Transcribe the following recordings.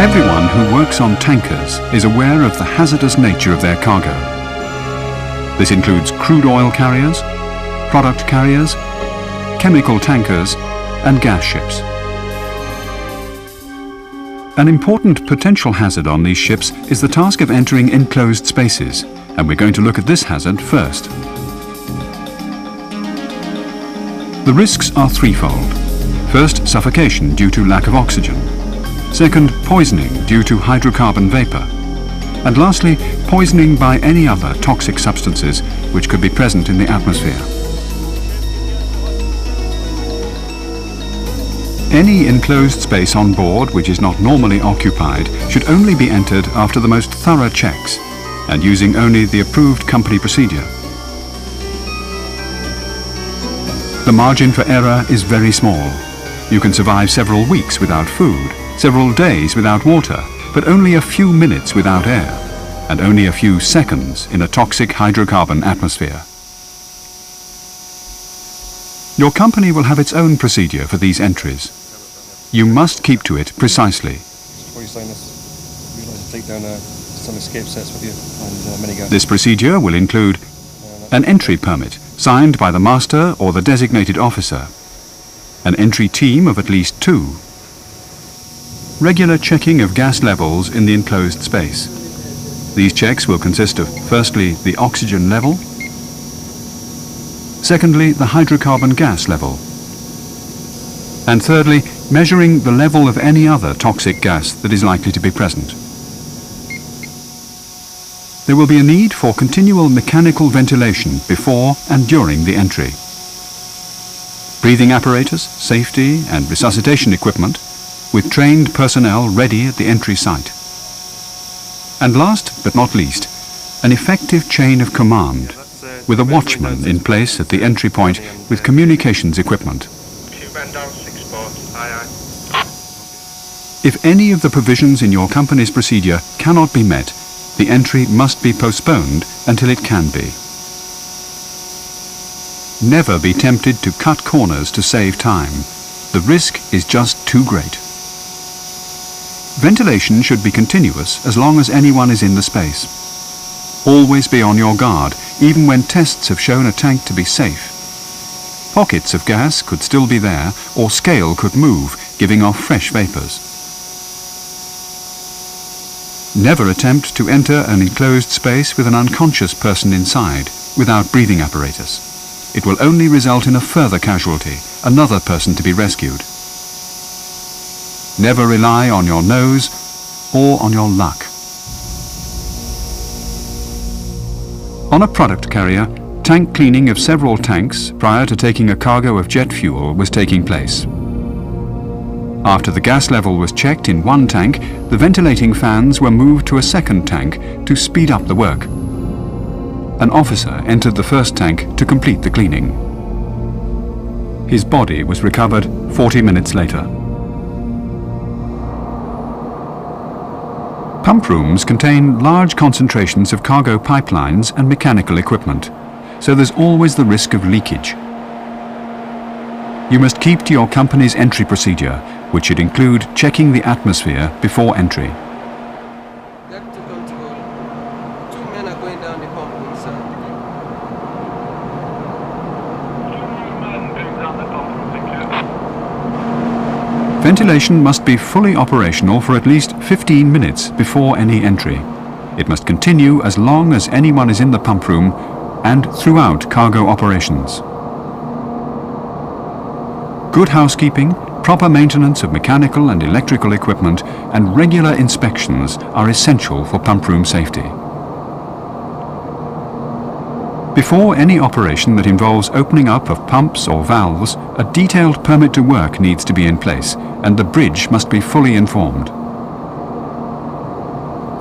Everyone who works on tankers is aware of the hazardous nature of their cargo. This includes crude oil carriers, product carriers, chemical tankers, and gas ships. An important potential hazard on these ships is the task of entering enclosed spaces, and we're going to look at this hazard first. The risks are threefold. First, suffocation due to lack of oxygen. Second, poisoning due to hydrocarbon vapor. And lastly, poisoning by any other toxic substances which could be present in the atmosphere. Any enclosed space on board which is not normally occupied should only be entered after the most thorough checks and using only the approved company procedure. The margin for error is very small. You can survive several weeks without food, several days without water, but only a few minutes without air, and only a few seconds in a toxic hydrocarbon atmosphere. Your company will have its own procedure for these entries. You must keep to it precisely. Before you sign this, we'd like to take down some escape sets with you and minigun. This procedure will include an entry permit signed by the master or the designated officer, an entry team of at least 2, regular checking of gas levels in the enclosed space. These checks will consist of, firstly, the oxygen level, secondly, the hydrocarbon gas level, and thirdly, measuring the level of any other toxic gas that is likely to be present. There will be a need for continual mechanical ventilation before and during the entry. Breathing apparatus, safety and resuscitation equipment, with trained personnel ready at the entry site. And last but not least, an effective chain of command, with a watchman in place at the entry point with communications equipment. If any of the provisions in your company's procedure cannot be met, the entry must be postponed until it can be. Never be tempted to cut corners to save time. The risk is just too great. Ventilation should be continuous as long as anyone is in the space. Always be on your guard, even when tests have shown a tank to be safe. Pockets of gas could still be there, or scale could move, giving off fresh vapors. Never attempt to enter an enclosed space with an unconscious person inside, without breathing apparatus. It will only result in a further casualty, another person to be rescued. Never rely on your nose or on your luck. On a product carrier, tank cleaning of several tanks prior to taking a cargo of jet fuel was taking place. After the gas level was checked in one tank, the ventilating fans were moved to a second tank to speed up the work. An officer entered the first tank to complete the cleaning. His body was recovered 40 minutes later. Pump rooms contain large concentrations of cargo pipelines and mechanical equipment, so there's always the risk of leakage. You must keep to your company's entry procedure, which should include checking the atmosphere before entry. Back to control. 2 men are going down the pump room, sir. 2 men going down the pump room, thank you. Ventilation must be fully operational for at least 15 minutes before any entry. It must continue as long as anyone is in the pump room and throughout cargo operations. Good housekeeping, proper maintenance of mechanical and electrical equipment, and regular inspections are essential for pump room safety. Before any operation that involves opening up of pumps or valves, a detailed permit to work needs to be in place, and the bridge must be fully informed.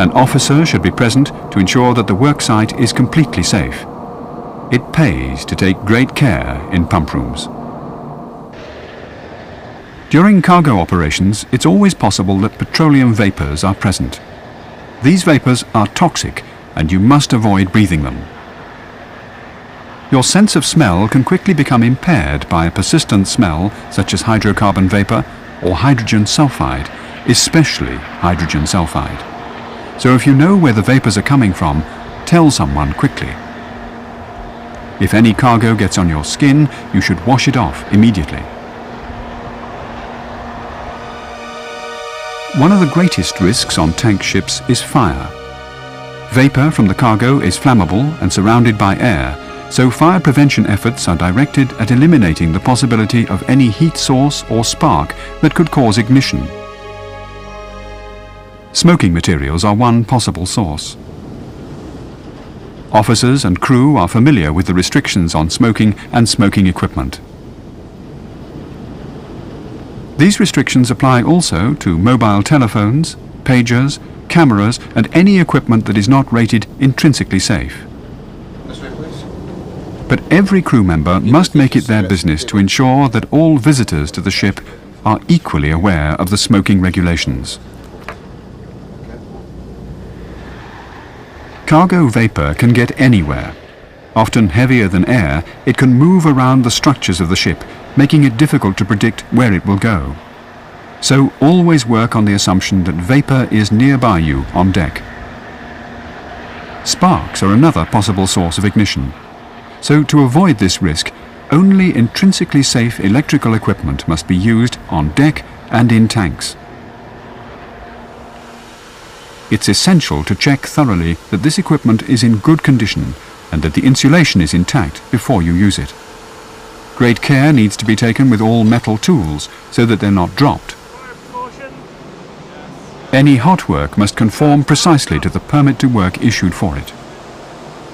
An officer should be present to ensure that the work site is completely safe. It pays to take great care in pump rooms. During cargo operations, it's always possible that petroleum vapors are present. These vapors are toxic, and you must avoid breathing them. Your sense of smell can quickly become impaired by a persistent smell such as hydrocarbon vapor or hydrogen sulfide, especially hydrogen sulfide. So if you know where the vapors are coming from, tell someone quickly. If any cargo gets on your skin, you should wash it off immediately. One of the greatest risks on tank ships is fire. Vapor from the cargo is flammable and surrounded by air, so fire prevention efforts are directed at eliminating the possibility of any heat source or spark that could cause ignition. Smoking materials are one possible source. Officers and crew are familiar with the restrictions on smoking and smoking equipment. These restrictions apply also to mobile telephones, pagers, cameras and any equipment that is not rated intrinsically safe. But every crew member must make it their business to ensure that all visitors to the ship are equally aware of the smoking regulations. Cargo vapor can get anywhere. Often heavier than air, it can move around the structures of the ship, making it difficult to predict where it will go. So always work on the assumption that vapor is nearby you on deck. Sparks are another possible source of ignition. So to avoid this risk, only intrinsically safe electrical equipment must be used on deck and in tanks. It's essential to check thoroughly that this equipment is in good condition and that the insulation is intact before you use it. Great care needs to be taken with all metal tools so that they're not dropped. Any hot work must conform precisely to the permit to work issued for it.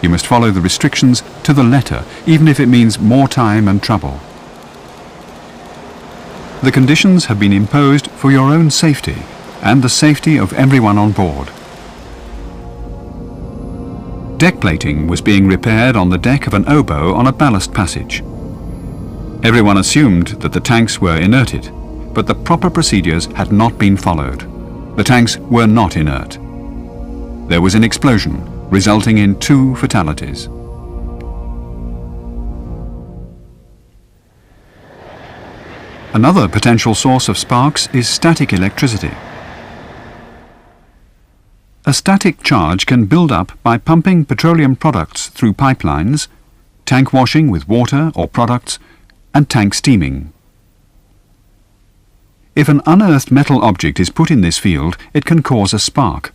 You must follow the restrictions to the letter, even if it means more time and trouble. The conditions have been imposed for your own safety and the safety of everyone on board. Deck plating was being repaired on the deck of an oboe on a ballast passage. Everyone assumed that the tanks were inerted, but the proper procedures had not been followed. The tanks were not inert. There was an explosion, resulting in 2 fatalities. Another potential source of sparks is static electricity. A static charge can build up by pumping petroleum products through pipelines, tank washing with water or products, and tank steaming. If an unearthed metal object is put in this field, it can cause a spark.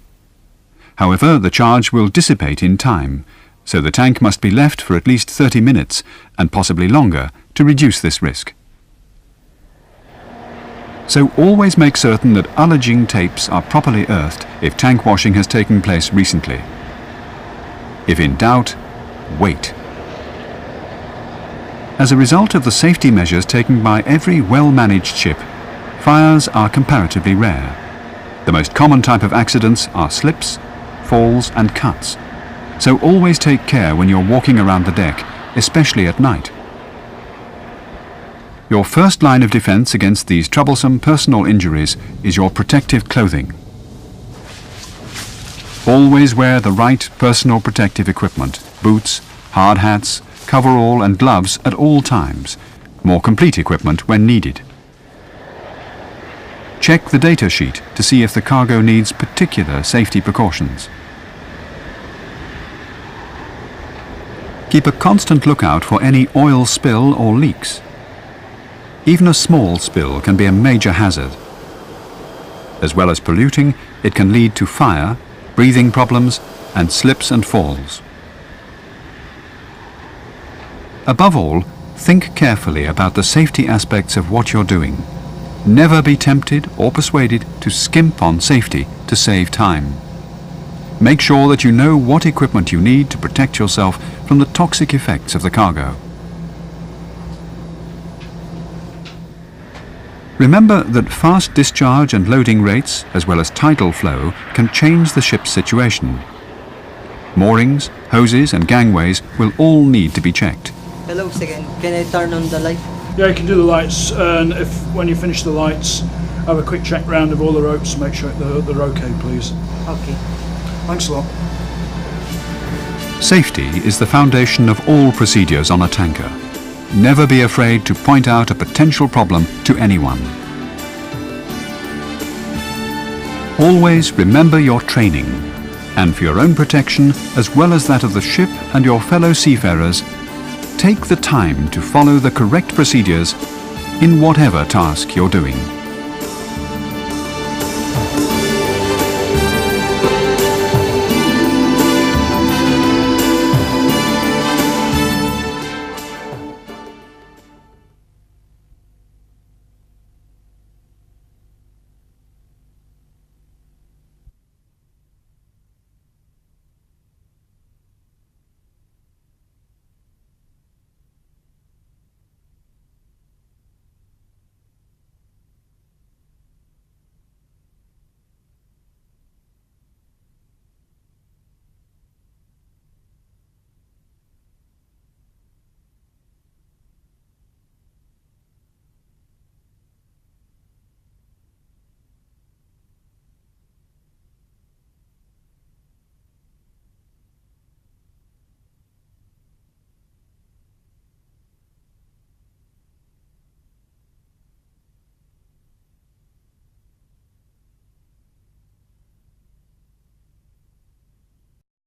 However, the charge will dissipate in time, so the tank must be left for at least 30 minutes, and possibly longer, to reduce this risk. So always make certain that ullaging tapes are properly earthed if tank washing has taken place recently. If in doubt, wait. As a result of the safety measures taken by every well-managed ship, fires are comparatively rare. The most common type of accidents are slips, falls and cuts. So always take care when you're walking around the deck, especially at night. Your first line of defense against these troublesome personal injuries is your protective clothing. Always wear the right personal protective equipment, boots, hard hats, coverall and gloves at all times, more complete equipment when needed. Check the data sheet to see if the cargo needs particular safety precautions. Keep a constant lookout for any oil spill or leaks. Even a small spill can be a major hazard. As well as polluting, it can lead to fire, breathing problems, and slips and falls. Above all, think carefully about the safety aspects of what you're doing. Never be tempted or persuaded to skimp on safety to save time. Make sure that you know what equipment you need to protect yourself from the toxic effects of the cargo. Remember that fast discharge and loading rates, as well as tidal flow, can change the ship's situation. Moorings, hoses and gangways will all need to be checked. Hello, second. Can I turn on the light? Yeah, you can do the lights, and when you finish the lights, have a quick check round of all the ropes and make sure they're okay, please. Okay. Thanks a lot. Safety is the foundation of all procedures on a tanker. Never be afraid to point out a potential problem to anyone. Always remember your training, and for your own protection as well as that of the ship and your fellow seafarers, take the time to follow the correct procedures in whatever task you're doing.